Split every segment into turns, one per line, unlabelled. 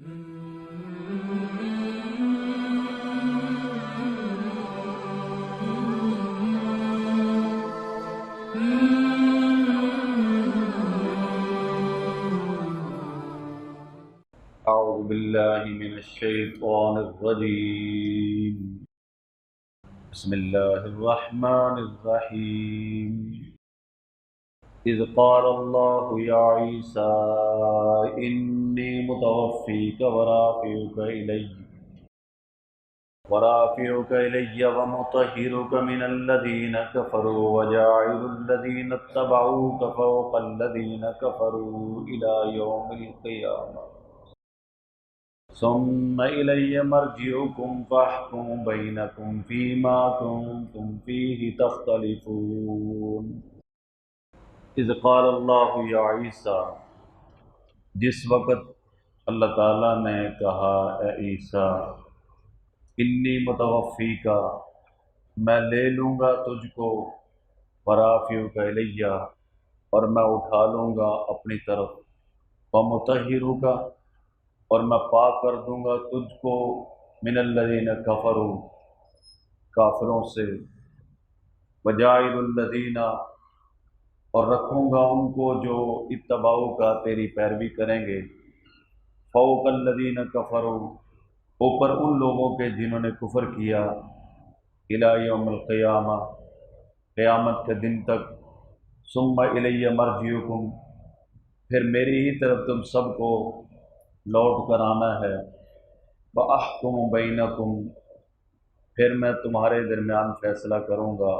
أعوذ بالله من الشيطان الرجيم بسم الله الرحمن الرحيم إذ قال الله يا عيسى إني متوفيك ورافعك إلي ومطهرك من الذين كفروا وجاعل الذين اتبعوك فوق الذين كفروا إلى يوم القيامة ثم إلي مرجعكم فأحكم بينكم فيما كنتم فيه تختلفون اذ قال اللہ یا عیسیٰ، جس وقت اللہ تعالیٰ نے کہا اے عیسیٰ، انی متوفیک، میں لے لوں گا تجھ کو، ورافعک الیہ، اور میں اٹھا لوں گا اپنی طرف، ومطہرک، اور میں پاک کر دوں گا تجھ کو، من الذین کفروا، کافروں سے، وجاعل الذین، اور رکھوں گا ان کو جو اتباؤ کا تیری پیروی کریں گے، فوق الذین کفروا، اوپر ان لوگوں کے جنہوں نے کفر کیا، الی یوم القیامہ، قیامت کے دن تک، ثم الی مرجعکم، پھر میری ہی طرف تم سب کو لوٹ کر آنا ہے، وَأَحْكُمُ بَيْنَكُمْ، پھر میں تمہارے درمیان فیصلہ کروں گا،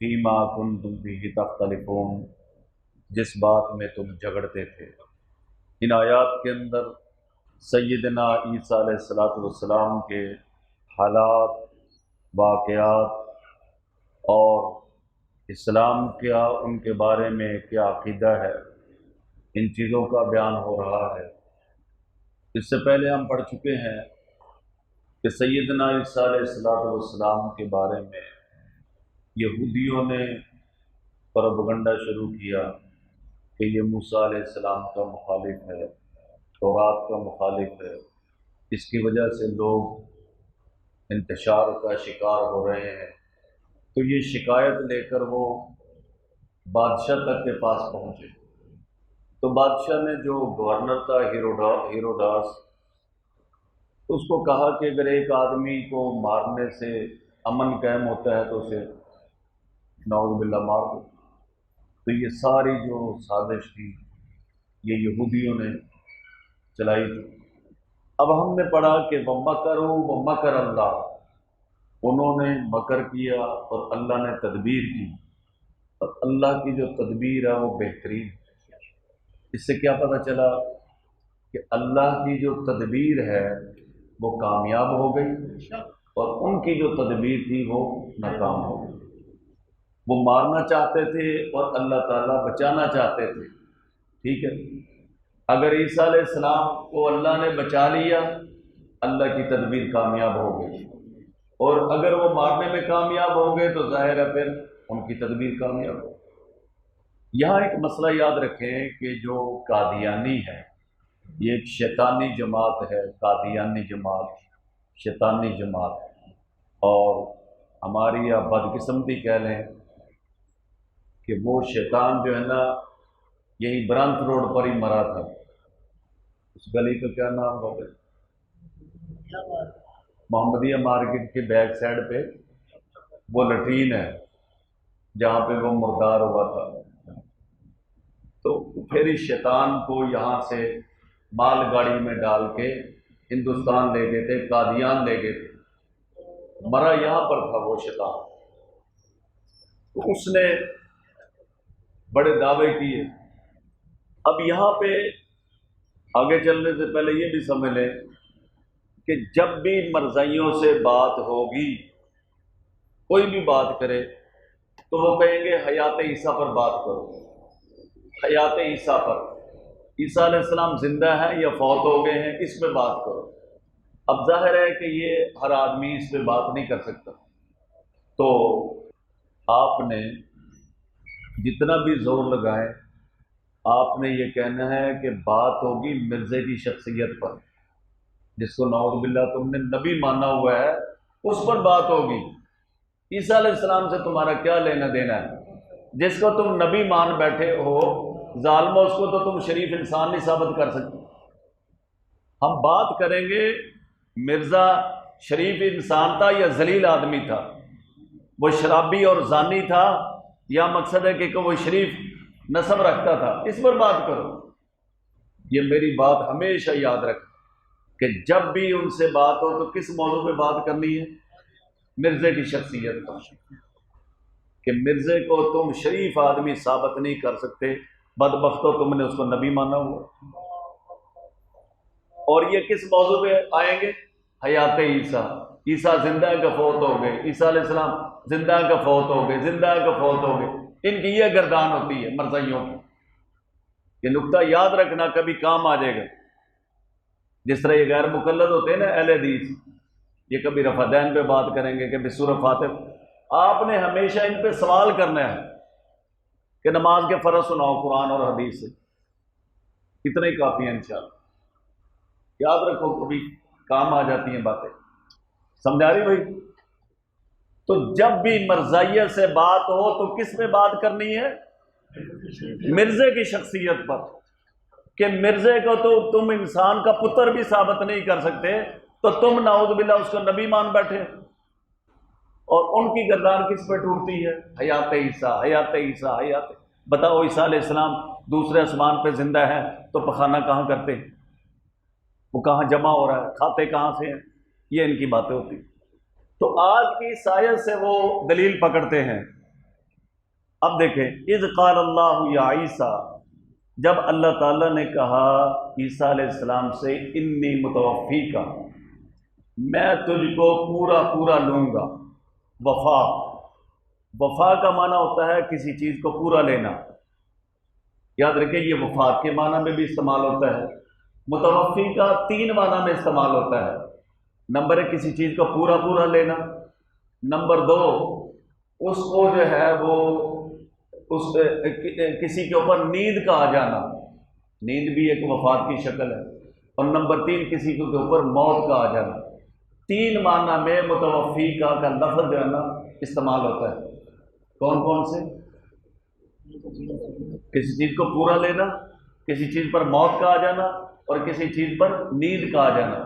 فِيمَا كُنْتُمْ فِيهِ تَخْتَلِفُونَ، جس بات میں تم جھگڑتے تھے۔ ان آیات کے اندر سیدنا عیسیٰ علیہ السلام کے حالات، واقعات اور اسلام کیا، ان کے بارے میں کیا عقیدہ ہے، ان چیزوں کا بیان ہو رہا ہے۔ اس سے پہلے ہم پڑھ چکے ہیں کہ سیدنا عیسیٰ علیہ السلام کے بارے میں یہودیوں نے پروپیگنڈا شروع کیا کہ یہ موسیٰ علیہ السلام کا مخالف ہے، تورات کا مخالف ہے، اس کی وجہ سے لوگ انتشار کا شکار ہو رہے ہیں۔ تو یہ شکایت لے کر وہ بادشاہ تک کے پاس پہنچے، تو بادشاہ نے جو گورنر تھا ہیروڈاس، اس کو کہا کہ اگر ایک آدمی کو مارنے سے امن قائم ہوتا ہے تو اسے نعوذ باللہ مار دو۔ تو یہ ساری جو سازش تھی یہ یہودیوں نے چلائی تھی۔ اب ہم نے پڑھا کہ وَمَكَرُوا وَمَكَرَ اللَّهُ، انہوں نے مکر کیا اور اللہ نے تدبیر کی، اور اللہ کی جو تدبیر ہے وہ بہترین ہے۔ اس سے کیا پتہ چلا کہ اللہ کی جو تدبیر ہے وہ کامیاب ہو گئی، اور ان کی جو تدبیر تھی وہ ناکام ہو گئی۔ وہ مارنا چاہتے تھے اور اللہ تعالیٰ بچانا چاہتے تھے، ٹھیک ہے۔ اگر عیسیٰ علیہ السلام کو اللہ نے بچا لیا، اللہ کی تدبیر کامیاب ہو گئی، اور اگر وہ مارنے میں کامیاب ہو گئے تو ظاہر ہے پھر ان کی تدبیر کامیاب ہو۔ یہاں ایک مسئلہ یاد رکھیں کہ جو قادیانی ہے، یہ ایک شیطانی جماعت ہے، قادیانی جماعت شیطانی جماعت ہے، اور ہماری یا بدقسمتی کہہ لیں کہ وہ شیطان جو ہے نا یہی برانت روڈ پر ہی مرا تھا۔ اس گلی کا کیا نام ہوگا؟ محمدیہ مارکیٹ کے بیک سائڈ پہ وہ لٹرین ہے جہاں پہ وہ مردار ہوا تھا۔ تو پھر اس شیطان کو یہاں سے مال گاڑی میں ڈال کے ہندوستان لے گئے تھے، قادیان لے گئے تھے، مرا یہاں پر تھا وہ شیطان۔ تو اس نے بڑے دعوے کیے۔ اب یہاں پہ آگے چلنے سے پہلے یہ بھی سمجھ لیں کہ جب بھی مرزائیوں سے بات ہوگی، کوئی بھی بات کرے تو وہ کہیں گے حیات عیسیٰ پر بات کرو، حیات عیسیٰ پر، عیسیٰ علیہ السلام زندہ ہیں یا فوت ہو گئے ہیں، اس پہ بات کرو۔ اب ظاہر ہے کہ یہ ہر آدمی اس پہ بات نہیں کر سکتا، تو آپ نے جتنا بھی زور لگائیں، آپ نے یہ کہنا ہے کہ بات ہوگی مرزے کی شخصیت پر، جس کو نعوذ باللہ تم نے نبی مانا ہوا ہے اس پر بات ہوگی۔ عیسیٰ علیہ السلام سے تمہارا کیا لینا دینا ہے؟ جس کو تم نبی مان بیٹھے ہو ظالمو، اس کو تو تم شریف انسان نہیں ثابت کر سکتے۔ ہم بات کریں گے مرزا شریف انسان تھا یا ذلیل آدمی تھا، وہ شرابی اور زانی تھا، یا مقصد ہے کہ وہ شریف نسب رکھتا تھا، اس پر بات کرو۔ یہ میری بات ہمیشہ یاد رکھ کہ جب بھی ان سے بات ہو تو کس موضوع پہ بات کرنی ہے؟ مرزے کی شخصیت پر، کہ مرزے کو تم شریف آدمی ثابت نہیں کر سکتے، بدبختو تم نے اس کو نبی مانا ہوا۔ اور یہ کس موضوع پہ آئیں گے؟ حیات عیسیٰ، عیسیٰ زندہ کا فوت ہو گئے، عیسیٰ علیہ السلام زندہ کا فوت ہو گئے، زندہ کا فوت ہو گئے، ان کی یہ گردان ہوتی ہے مرزائیوں کی۔ یہ نقطہ یاد رکھنا، کبھی کام آ جائے گا۔ جس طرح یہ غیر مقلد ہوتے ہیں نا اہل حدیث، یہ کبھی رفع دین پہ بات کریں گے، کبھی سورہ فاتح۔ آپ نے ہمیشہ ان پہ سوال کرنا ہے کہ نماز کے فرض سناؤ قرآن اور حدیث سے، اتنا ہی کافی ہے انشاءاللہ۔ یاد رکھو، کبھی کام آ جاتی ہیں باتیں، سمجھا رہی بھائی؟ تو جب بھی مرزائیت سے بات ہو تو کس پہ بات کرنی ہے؟ مرزے کی شخصیت پر، کہ مرزے کو تو تم انسان کا پتر بھی ثابت نہیں کر سکتے، تو تم نعوذ باللہ اس کو نبی مان بیٹھے۔ اور ان کی گردان کس پہ ٹوٹتی ہے؟ حیات عیسیٰ، حیات عیسیٰ، حیات۔ بتاؤ عیسیٰ علیہ السلام دوسرے آسمان پہ زندہ ہے تو پخانہ کہاں کرتے ہیں؟ وہ کہاں جمع ہو رہا ہے؟ کھاتے کہاں سے ہیں؟ یہ ان کی باتیں ہوتی۔ تو آج کی سائنس سے وہ دلیل پکڑتے ہیں۔ اب دیکھیں، اذ قال اللہ یا عیسیٰ، جب اللہ تعالیٰ نے کہا عیسیٰ علیہ السلام سے انی متوفیکا، میں تجھ کو پورا پورا لوں گا۔ وفا، وفا کا معنی ہوتا ہے کسی چیز کو پورا لینا۔ یاد رکھیں یہ وفات کے معنی میں بھی استعمال ہوتا ہے، متوفی کا 3 معنی میں استعمال ہوتا ہے۔ نمبر 1 کسی چیز کو پورا پورا لینا، نمبر 2 اس کو جو ہے وہ کسی کے اوپر نیند کا آ جانا، نیند بھی ایک وفات کی شکل ہے، اور نمبر 3 کسی کے اوپر موت کا آ جانا۔ 3 معنی میں متوفی کا لفظ جو ہے نا استعمال ہوتا ہے۔ کون کون سے؟ کسی چیز کو پورا لینا، کسی چیز پر موت کا آ جانا، اور کسی چیز پر نیند کا آ جانا۔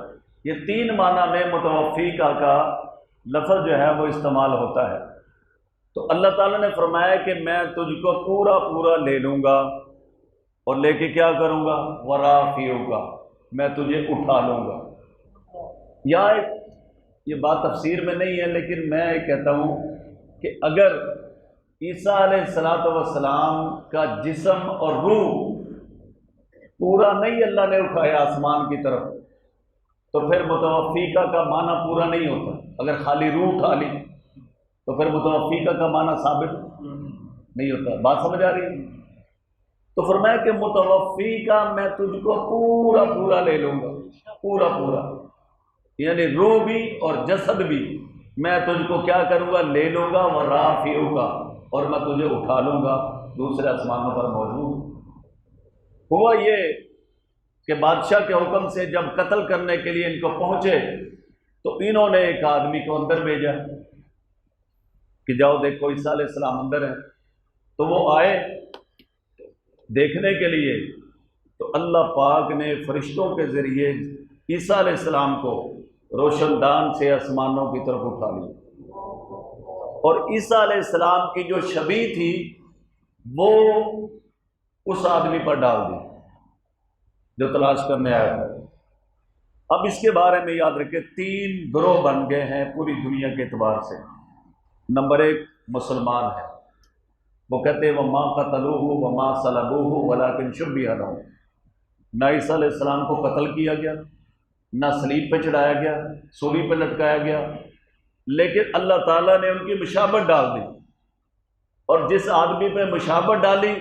یہ 3 معنی میں متوفی کا لفظ جو ہے وہ استعمال ہوتا ہے۔ تو اللہ تعالیٰ نے فرمایا کہ میں تجھ کو پورا پورا لے لوں گا، اور لے کے کیا کروں گا؟ ورافعک، میں تجھے اٹھا لوں گا۔ یا یہ بات تفسیر میں نہیں ہے، لیکن میں کہتا ہوں کہ اگر عیسیٰ علیہ السلام کا جسم اور روح پورا نہیں اللہ نے اٹھایا آسمان کی طرف، تو پھر متوفیقہ کا معنی پورا نہیں ہوتا۔ اگر خالی روح اٹھا لی تو پھر متوفیقہ کا معنی ثابت نہیں ہوتا۔ بات سمجھ آ رہی ہے؟ تو فرمایا کہ متوفیقہ میں تجھ کو پورا پورا لے لوں گا، پورا پورا، یعنی روح بھی اور جسد بھی میں تجھ کو کیا کروں گا؟ لے لوں گا، ورافعک، اور میں تجھے اٹھا لوں گا، دوسرے آسمانوں پر موجود۔ ہوا یہ کہ بادشاہ کے حکم سے جب قتل کرنے کے لیے ان کو پہنچے تو انہوں نے ایک آدمی کو اندر بھیجا کہ جاؤ دیکھو عیسیٰ علیہ السلام اندر ہیں۔ تو وہ آئے دیکھنے کے لیے، تو اللہ پاک نے فرشتوں کے ذریعے عیسیٰ علیہ السلام کو روشن دان سے آسمانوں کی طرف اٹھا لیا، اور عیسیٰ علیہ السلام کی جو شبیہ تھی وہ اس آدمی پر ڈال دی جو تلاش کرنے آیا تھا۔ اب اس کے بارے میں یاد رکھیں 3 گروہ بن گئے ہیں پوری دنیا کے اعتبار سے۔ نمبر 1 مسلمان ہے، وہ کہتے ہیں وما قتلوہ وما صلبوہ ولکن شبیہ لہم، نہ عیسیٰ علیہ السلام کو قتل کیا گیا، نہ صلیب پہ چڑھایا گیا، سولی پہ لٹکایا گیا، لیکن اللہ تعالیٰ نے ان کی مشابہت ڈال دی، اور جس آدمی پہ مشابہت ڈالی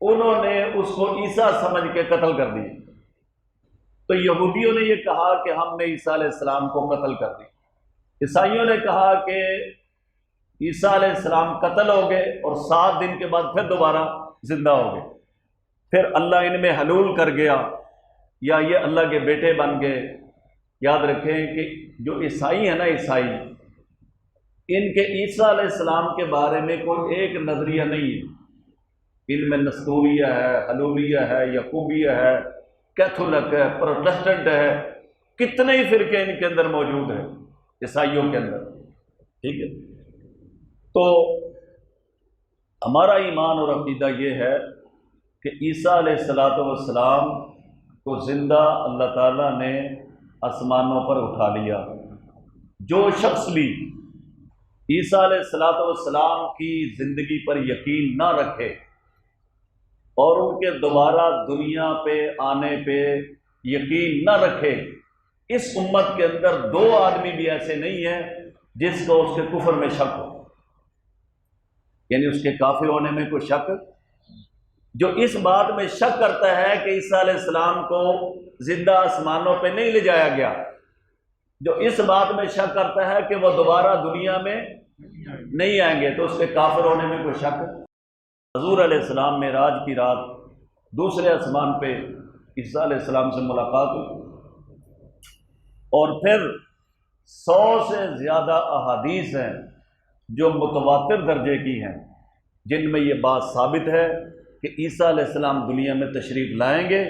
انہوں نے اس کو عیسیٰ سمجھ کے قتل کر دیا۔ تو یہودیوں نے یہ کہا کہ ہم نے عیسیٰ علیہ السلام کو قتل کر دی، عیسائیوں نے کہا کہ عیسیٰ علیہ السلام قتل ہو گئے اور 7 دن کے بعد پھر دوبارہ زندہ ہو گئے، پھر اللہ ان میں حلول کر گیا، یا یہ اللہ کے بیٹے بن گئے، یاد رکھیں کہ جو عیسائی ہیں نا، عیسائی، ان کے عیسیٰ علیہ السلام کے بارے میں کوئی ایک نظریہ نہیں ہے۔ علم نستوریہ ہے، حلولیہ ہے، یعقوبیہ ہے، کیتھولک ہے، پروٹسٹنٹ ہے، کتنے ہی فرقے ان کے اندر موجود ہیں عیسائیوں کے اندر، ٹھیک ہے۔ تو ہمارا ایمان اور عقیدہ یہ ہے کہ عیسیٰ علیہ السلام کو زندہ اللہ تعالیٰ نے آسمانوں پر اٹھا لیا۔ جو شخص بھی عیسیٰ علیہ السلام کی زندگی پر یقین نہ رکھے اور ان کے دوبارہ دنیا پہ آنے پہ یقین نہ رکھے، اس امت کے اندر دو آدمی بھی ایسے نہیں ہیں جس کو اس کے کفر میں شک ہو، یعنی اس کے کافر ہونے میں کوئی شک۔ جو اس بات میں شک کرتا ہے کہ عیسیٰ علیہ السلام کو زندہ آسمانوں پہ نہیں لے جایا گیا، جو اس بات میں شک کرتا ہے کہ وہ دوبارہ دنیا میں نہیں آئیں گے، تو اس کے کافر ہونے میں کوئی شک۔ حضور علیہ السلام معراج کی رات دوسرے آسمان پہ عیسیٰ علیہ السلام سے ملاقات ہوئی، اور پھر 100 سے زیادہ احادیث ہیں جو متواتر درجے کی ہیں، جن میں یہ بات ثابت ہے کہ عیسیٰ علیہ السلام دنیا میں تشریف لائیں گے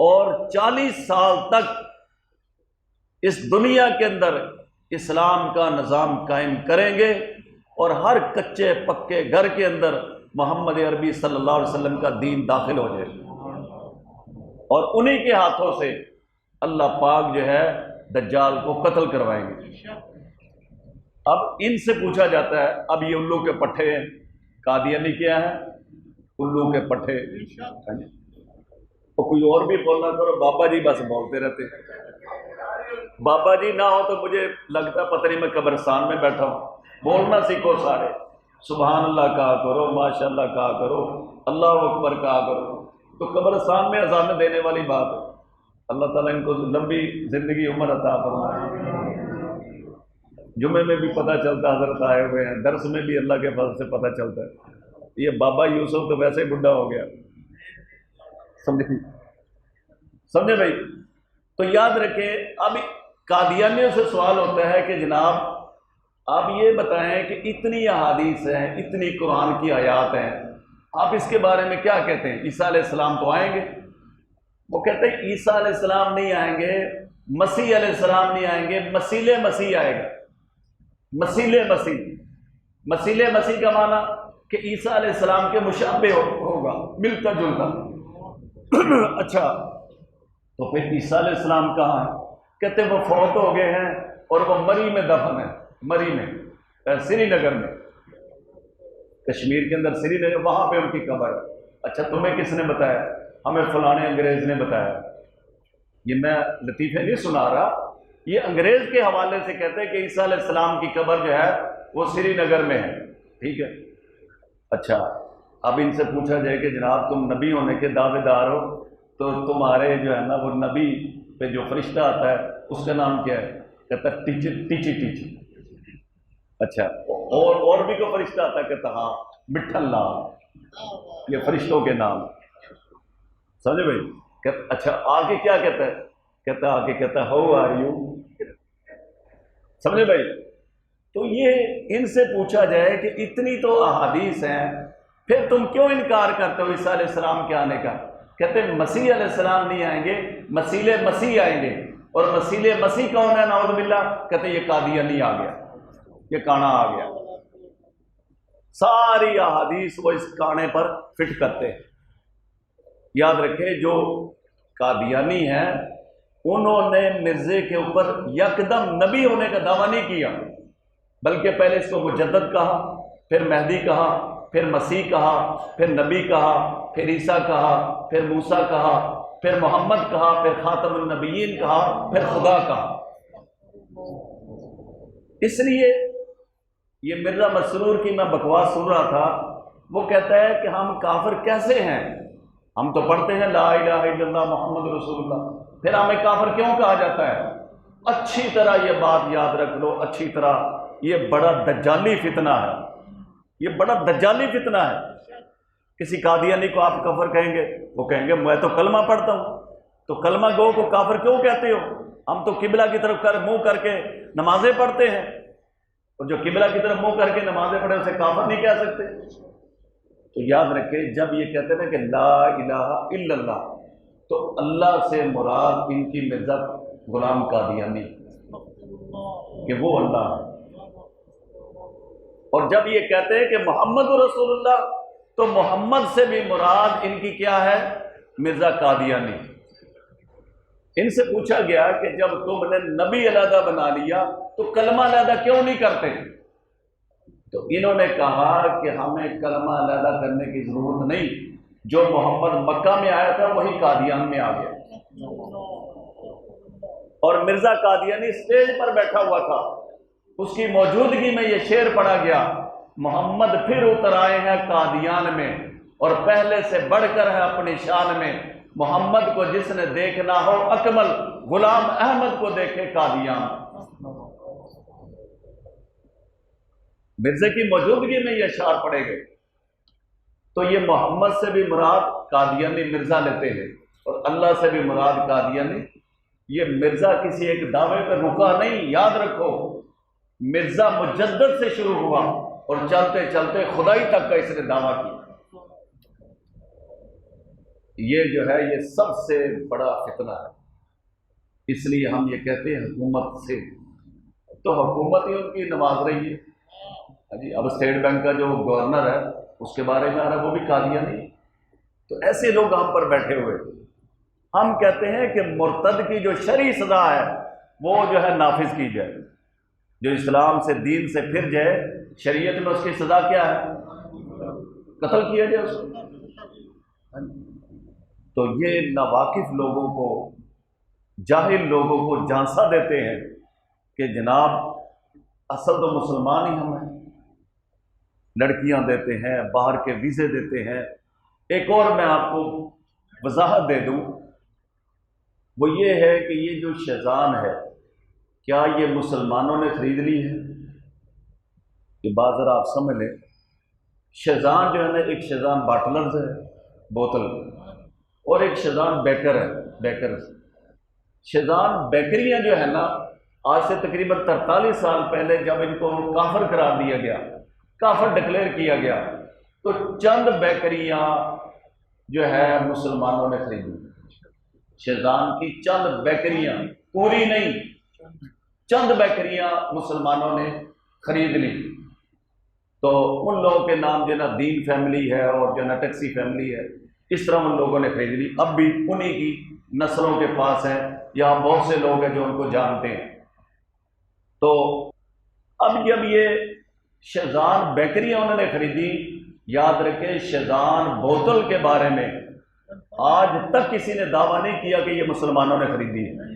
اور 40 سال تک اس دنیا کے اندر اسلام کا نظام قائم کریں گے، اور ہر کچے پکے گھر کے اندر محمد عربی صلی اللہ علیہ وسلم کا دین داخل ہو جائے گا، اور انہی کے ہاتھوں سے اللہ پاک جو ہے دجال کو قتل کروائیں گے۔ اب ان سے پوچھا جاتا ہے، اب یہ الو کے پٹھے ہیں، قادیانی کیا ہے؟ الو کے پٹھے۔ تو کوئی اور بھی بولنا کرو، بابا جی بس بولتے رہتے۔ بابا جی نہ ہو تو مجھے لگتا پتہ نہیں میں قبرستان میں بیٹھا ہوں۔ بولنا سیکھو سارے، سبحان اللہ کہا کرو، ماشاء اللہ کہا کرو، اللہ اکبر کہا کرو، تو قبرستان میں اذان دینے والی بات ہے۔ اللہ تعالیٰ ان کو لمبی زندگی عمر عطا فرمائے۔ جمعے میں بھی پتہ چلتا حضرت آئے ہوئے ہیں، درس میں بھی اللہ کے فضل سے پتہ چلتا ہے۔ یہ بابا یوسف تو ویسے ہی بڈھا ہو گیا، سمجھے بھائی؟ تو یاد رکھیں، اب قادیانیوں سے سوال ہوتا ہے کہ جناب آپ یہ بتائیں کہ اتنی احادیث ہیں، اتنی قرآن کی آیات ہیں، آپ اس کے بارے میں کیا کہتے ہیں؟ عیسیٰ علیہ السلام تو آئیں گے؟ وہ کہتے ہیں عیسیٰ علیہ السلام نہیں آئیں گے، مسیح علیہ السلام نہیں آئیں گے، مسیح مسیح آئے گا۔ مسیح مسیح، مسیح مسیح کا معنی کہ عیسیٰ علیہ السلام کے مشابہ ہوگا، ملتا جلتا۔ اچھا، تو پھر عیسیٰ علیہ السلام کہاں ہیں؟ کہتے ہیں وہ فوت ہو گئے ہیں اور وہ مری میں دفن ہے، مری میں، سری نگر میں، کشمیر کے اندر سری نگر، وہاں پہ ان کی قبر ہے۔ اچھا، تمہیں کس نے بتایا؟ ہمیں فلانے انگریز نے بتایا۔ یہ میں لطیفے نہیں سنا رہا، یہ انگریز کے حوالے سے کہتے ہیں کہ عیسیٰ علیہ السلام کی قبر جو ہے وہ سری نگر میں ہے، ٹھیک ہے۔ اچھا، اب ان سے پوچھا جائے کہ جناب تم نبی ہونے کے دعوے دار ہو، تو تمہارے جو ہے نا وہ نبی پہ جو فرشتہ آتا ہے اس کا نام کیا ہے؟ کہتا ہے ٹیچی۔ اچھا، اور بھی کوئی فرشتہ آتا ہے؟ کہتا ہاں مٹھن لال، یہ فرشتوں کے نام، سمجھے بھائی؟ کہتا اچھا آگے کیا کہتا ہے؟ کہتا آگے کہتا ہے ہاؤ آر یو، سمجھے بھائی؟ تو یہ ان سے پوچھا جائے کہ اتنی تو احادیث ہیں، پھر تم کیوں انکار کرتے ہو عیسیٰ علیہ السلام کے آنے کا؟ کہتے ہیں مسیح علیہ السلام نہیں آئیں گے، مسیح مسیح آئیں گے۔ اور مسیح مسیح کون ہے؟ نعوذ باللہ، کہتے ہیں یہ قادیانی آ گیا، یہ کانا آ گیا۔ ساری احادیث وہ اس کانے پر فٹ کرتے ہیں۔ یاد رکھیں، جو قادیانی ہیں انہوں نے مرزے کے اوپر یکدم نبی ہونے کا دعویٰ نہیں کیا، بلکہ پہلے اس کو مجدد کہا، پھر مہدی کہا، پھر مسیح کہا، پھر نبی کہا، پھر عیسیٰ کہا، پھر موسیٰ کہا، پھر محمد کہا، پھر خاتم النبیین کہا، پھر خدا کہا۔ اس لیے یہ مرزا مسرور کی میں بکواس سن رہا تھا، وہ کہتا ہے کہ ہم کافر کیسے ہیں؟ ہم تو پڑھتے ہیں لا الہ الا اللہ محمد رسول اللہ، پھر ہمیں کافر کیوں کہا جاتا ہے؟ اچھی طرح یہ بات یاد رکھ لو، اچھی طرح، یہ بڑا دجالی فتنہ ہے، یہ بڑا دجالی فتنہ ہے۔ کسی قادیانی کو آپ کفر کہیں گے، وہ کہیں گے میں تو کلمہ پڑھتا ہوں، تو کلمہ گو کو کافر کیوں کہتے ہو؟ ہم تو قبلہ کی طرف منہ کر کے نمازیں پڑھتے ہیں، اور جو قبلہ کی طرف منہ کر کے نمازیں پڑھے اسے کافر نہیں کہہ سکتے۔ تو یاد رکھیں، جب یہ کہتے ہیں کہ لا الہ الا اللہ، تو اللہ سے مراد ان کی مرزا غلام قادیانی کہ وہ اللہ ہے، اور جب یہ کہتے ہیں کہ محمد رسول اللہ، تو محمد سے بھی مراد ان کی کیا ہے؟ مرزا قادیانی۔ ان سے پوچھا گیا کہ جب تم نے نبی علیحدہ بنا لیا تو کلمہ علیحدہ کیوں نہیں کرتے؟ تو انہوں نے کہا کہ ہمیں کلمہ علیحدہ کرنے کی ضرورت نہیں، جو محمد مکہ میں آیا تھا وہی قادیان میں آ گیا۔ اور مرزا قادیانی اسٹیج پر بیٹھا ہوا تھا، اس کی موجودگی میں یہ شعر پڑھا گیا، محمد پھر اتر آئے ہیں قادیان میں، اور پہلے سے بڑھ کر ہے اپنی شان میں، محمد کو جس نے دیکھنا ہو اکمل، غلام احمد کو دیکھے قادیان۔ مرزا کی موجودگی میں یہ اشعار پڑھے گئے۔ تو یہ محمد سے بھی مراد قادیانی مرزا لیتے ہیں، اور اللہ سے بھی مراد قادیانی۔ یہ مرزا کسی ایک دعوے پہ رکا نہیں، یاد رکھو، مرزا مجدد سے شروع ہوا اور چلتے چلتے خدائی تک کا اس نے دعویٰ کیا۔ یہ جو ہے یہ سب سے بڑا فتنہ ہے، اس لیے ہم یہ کہتے ہیں حکومت سے، تو حکومت ہی ان کی نواز رہی ہے جی۔ اب اسٹیٹ بینک کا جو گورنر ہے اس کے بارے میں آ رہا ہے وہ بھی قادیانی۔ تو ایسے لوگ ہم پر بیٹھے ہوئے، ہم کہتے ہیں کہ مرتد کی جو شرعی سزا ہے وہ جو ہے نافذ کی جائے، جو اسلام سے دین سے پھر جائے، شریعت میں اس کی سزا کیا ہے؟ قتل کیا جائے اس کو۔ تو یہ ناواقف لوگوں کو، جاہل لوگوں کو جھانسا دیتے ہیں کہ جناب اصل تو مسلمان ہی ہم ہیں، لڑکیاں دیتے ہیں، باہر کے ویزے دیتے ہیں۔ ایک اور میں آپ کو وضاحت دے دوں، وہ یہ ہے کہ یہ جو شیزان ہے، کیا یہ مسلمانوں نے خرید لی ہے؟ یہ بات ذرا آپ سمجھ لیں۔ شیزان جو ہے نا، ایک شیزان باٹلرز ہے، بوتل، اور ایک شیزان بیکر ہے، بیکرز۔ شیزان بیکریاں جو ہے نا، آج سے تقریباً 43 سال پہلے جب ان کو کافر قرار دیا گیا، کافر ڈکلیئر کیا گیا، تو چند بیکریاں جو ہے مسلمانوں نے خریدی، شیزان کی چند بیکریاں، پوری نہیں، چند بیکریاں مسلمانوں نے خرید لی۔ تو ان لوگوں کے نام جو نا دین فیملی ہے اور جو نا ٹیکسی فیملی ہے، اس طرح ان لوگوں نے خرید لی۔ اب بھی انہی کی نسلوں کے پاس ہیں، یہاں بہت سے لوگ ہیں جو ان کو جانتے ہیں۔ تو اب جب یہ شیزان بیکریاں انہوں نے خریدی، یاد رکھیں شیزان بوتل کے بارے میں آج تک کسی نے دعویٰ نہیں کیا کہ یہ مسلمانوں نے خریدی ہے،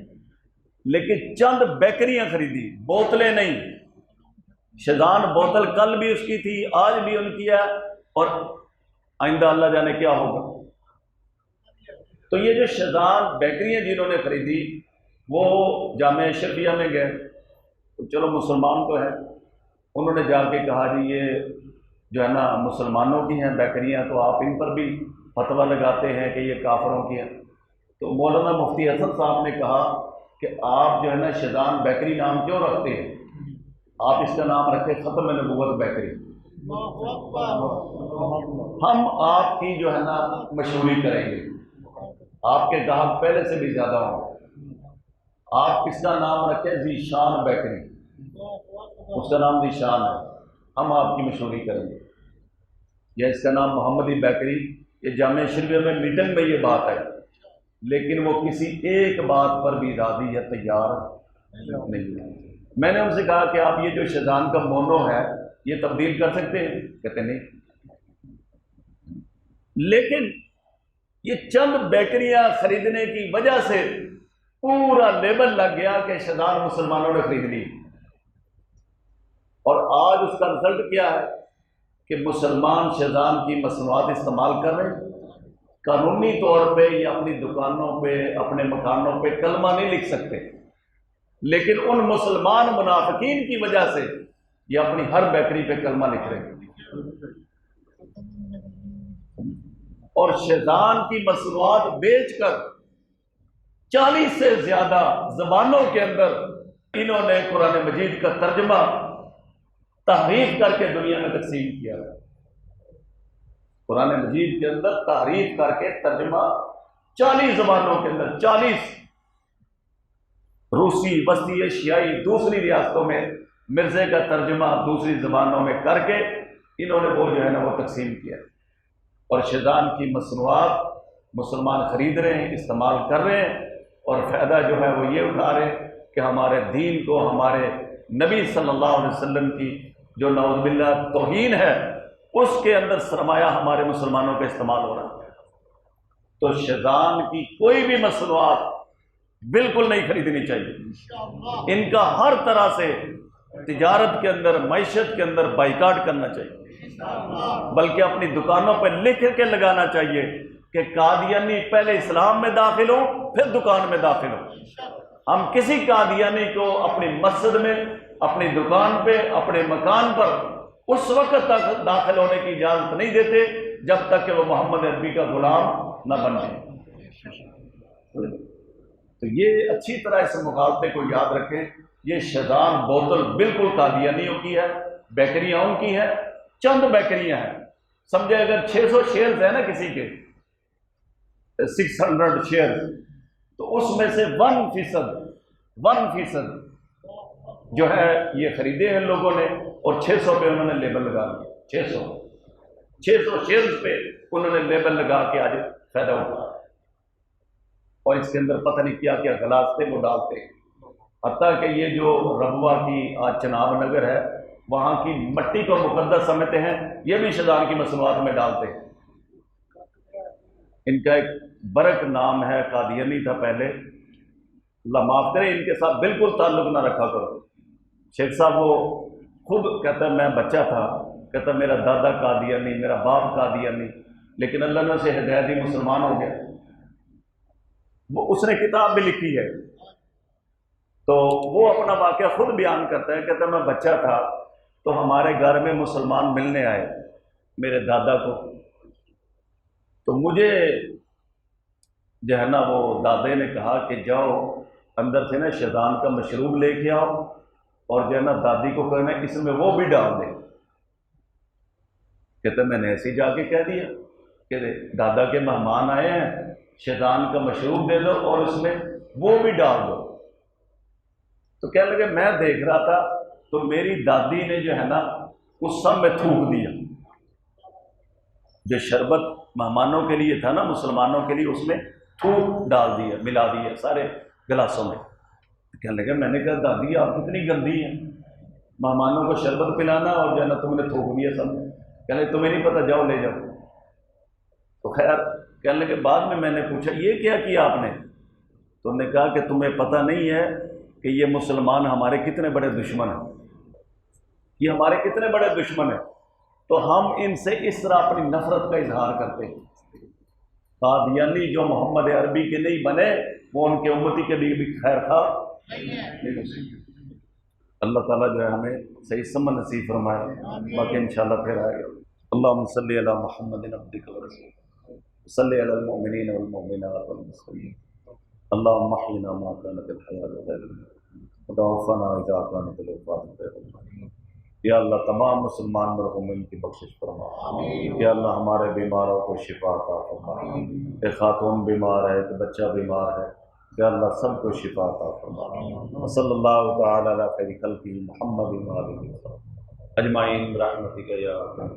لیکن چند بیکریاں خریدی، بوتلیں نہیں۔ شیزان بوتل کل بھی اس کی تھی، آج بھی ان کی ہے، اور آئندہ اللہ جانے کیا ہوگا۔ تو یہ جو شیزان بیکریاں جنہوں نے خریدی، وہ جامعہ اشرفیہ میں گئے، تو چلو مسلمان تو ہیں، انہوں نے جا کے کہا جی یہ جو ہے نا مسلمانوں کی ہیں بیکریاں، تو آپ ان پر بھی فتویٰ لگاتے ہیں کہ یہ کافروں کی ہیں۔ تو مولانا مفتی حسن صاحب نے کہا کہ آپ جو ہے نا شیزان بیکری نام کیوں رکھتے ہیں؟ آپ اس کا نام رکھیں ختم نبوت بیکری، ہم آپ کی جو ہے نا مشہوری کریں گے، آپ کے گاہک پہلے سے بھی زیادہ ہوں۔ آپ اس کا نام رکھیں ذیشان بیکری، اس کا نام ذیشان ہے، ہم آپ کی مشہوری کریں گے۔ یا اس کا نام محمدی بیکری، یہ جامعہ اشرفیہ میں میٹنگ میں یہ بات ہے، لیکن وہ کسی ایک بات پر بھی راضی یا تیار نہیں ہے۔ میں نے ان سے کہا کہ آپ یہ جو شیزان کا مونو ہے یہ تبدیل کر سکتے ہیں؟ کہتے نہیں۔ لیکن یہ چند بیکریاں خریدنے کی وجہ سے پورا لیبل لگ گیا کہ شیزان مسلمانوں نے خرید لی، اور آج اس کا رزلٹ کیا ہے کہ مسلمان شیزان کی مصنوعات استعمال کر رہے ہیں۔ قانونی طور پہ یا اپنی دکانوں پہ، اپنے مکانوں پہ کلمہ نہیں لکھ سکتے، لیکن ان مسلمان منافقین کی وجہ سے یہ اپنی ہر بیکری پہ کلمہ لکھ رہے ہیں، اور شیطان کی مصنوعات بیچ کر 40 سے زیادہ زبانوں کے اندر انہوں نے قرآن مجید کا ترجمہ تحریف کر کے دنیا میں تقسیم کیا ہے۔ قرآن مجید کے اندر تحریف کر کے ترجمہ 40 زبانوں کے اندر، 40 روسی، وسطی ایشیائی، دوسری ریاستوں میں مرزے کا ترجمہ دوسری زبانوں میں کر کے انہوں نے وہ جو ہے نا وہ تقسیم کیا، اور شیطان کی مصنوعات مسلمان خرید رہے ہیں، استعمال کر رہے ہیں، اور فائدہ جو ہے وہ یہ اٹھا رہے ہیں کہ ہمارے دین کو، ہمارے نبی صلی اللہ علیہ وسلم کی جو نعوذ باللہ توہین ہے اس کے اندر سرمایہ ہمارے مسلمانوں کا استعمال ہو رہا ہے۔ تو شیطان کی کوئی بھی مصنوعات بالکل نہیں خریدنی چاہیے، ان کا ہر طرح سے تجارت کے اندر، معیشت کے اندر بائیکاٹ کرنا چاہیے، بلکہ اپنی دکانوں پہ لکھ کے لگانا چاہیے کہ قادیانی پہلے اسلام میں داخل ہو پھر دکان میں داخل ہو۔ ہم کسی قادیانی کو اپنی مسجد میں، اپنی دکان پہ، اپنے مکان پر اس وقت تک داخل ہونے کی اجازت نہیں دیتے جب تک کہ وہ محمد عربی کا غلام نہ بن جائے۔ تو یہ اچھی طرح اس مغالطے کو یاد رکھیں، یہ شیطان بوتل بالکل قادیانیوں کی ہے، بیکریاں ان کی ہیں، چند بیکریاں ہیں، سمجھے اگر 600 شیئرز ہیں نا کسی کے، 600 شیئر، تو اس میں سے 1% جو ہے یہ خریدے ہیں لوگوں نے، اور 600 پہ انہوں نے لیبل لگا دیا، 600 شیئرز پہ انہوں نے لیبل لگا کے آج فائدہ اٹھا، اور اس کے اندر پتہ نہیں کیا کیا غلاظ تھے وہ ڈالتے ہیں، حتیٰ کہ یہ جو ربوہ کی آج چناب نگر ہے وہاں کی مٹی کو مقدس سمجھتے ہیں، یہ بھی شیطان کی مصنوعات میں ڈالتے ہیں۔ ان کا ایک برق نام ہے، قادیانی تھا پہلے، اللہ معاف کرے، ان کے ساتھ بالکل تعلق نہ رکھا کرو۔ شیخ صاحب وہ خود کہتا ہے میں بچہ تھا، کہتا میرا دادا قادیانی، میرا باپ قادیانی، لیکن اللہ نے اسے ہدایت دی، مسلمان ہو گیا۔ وہ اس نے کتاب بھی لکھی ہے، تو وہ اپنا واقعہ خود بیان کرتا ہے، کہتا میں بچہ تھا تو ہمارے گھر میں مسلمان ملنے آئے میرے دادا کو، تو مجھے جو ہے نا وہ دادے نے کہا کہ جاؤ اندر سے نا شیطان کا مشروب لے کے آؤ، اور جو ہے نا دادی کو کہنا اس میں وہ بھی ڈال دے۔ کہتے میں نے ایسے ہی جا کے کہہ دیا کہ دادا کے مہمان آئے ہیں، شیطان کا مشروب دے دو اور اس میں وہ بھی ڈال دو۔ تو کہنے لگے میں دیکھ رہا تھا تو میری دادی نے جو ہے نا اس سب میں تھوک دیا، جو شربت مہمانوں کے لیے تھا نا، مسلمانوں کے لیے، اس میں تھوک ڈال دیا، ملا دیا سارے گلاسوں میں۔ کہنے لگے میں نے کہا دادی آپ کتنی گندی ہیں، مہمانوں کو شربت پلانا اور جو ہے نا تم نے تھوک دیا سب میں۔ کہنے لگے تمہیں نہیں پتہ، جاؤ لے جاؤ۔ تو خیر کہنے لگے بعد میں نے پوچھا یہ کیا کیا آپ نے؟ تو انہوں نے کہا کہ تمہیں پتہ نہیں ہے کہ یہ مسلمان ہمارے کتنے بڑے دشمن ہیں، یہ ہمارے کتنے بڑے دشمن ہیں، تو ہم ان سے اس طرح اپنی نفرت کا اظہار کرتے ہیں۔ قادیانی جو محمد عربی کے نہیں بنے وہ ان کے امتی کے بھی خیر خواہ نہیں ہو سکتے۔ اللہ تعالیٰ جو ہے ہمیں صحیح سمجھ نصیب فرمائے، باقی انشاءاللہ پھر آئے گا۔ اللہم صلی علی محمد عبدک ورسولک، صلی علی المؤمنین والمؤمنات والمسلمین، اللہم احینا ما کانت الحیاۃ خیر الموت وتوفنا اذا کانت الوفاۃ خیر الموت۔ یا اللہ تمام مسلمان مرحومین کی بخشش فرما، یا اللہ ہمارے بیماروں کو شفا عطا فرما، ایک خاتون بیمار ہے، ایک بچہ بیمار ہے، یا اللہ سب کو شفا عطا فرما۔ صلی اللہ تعالی علی خیر خلقہ محمد و آلہ اجمعین برحمتک یا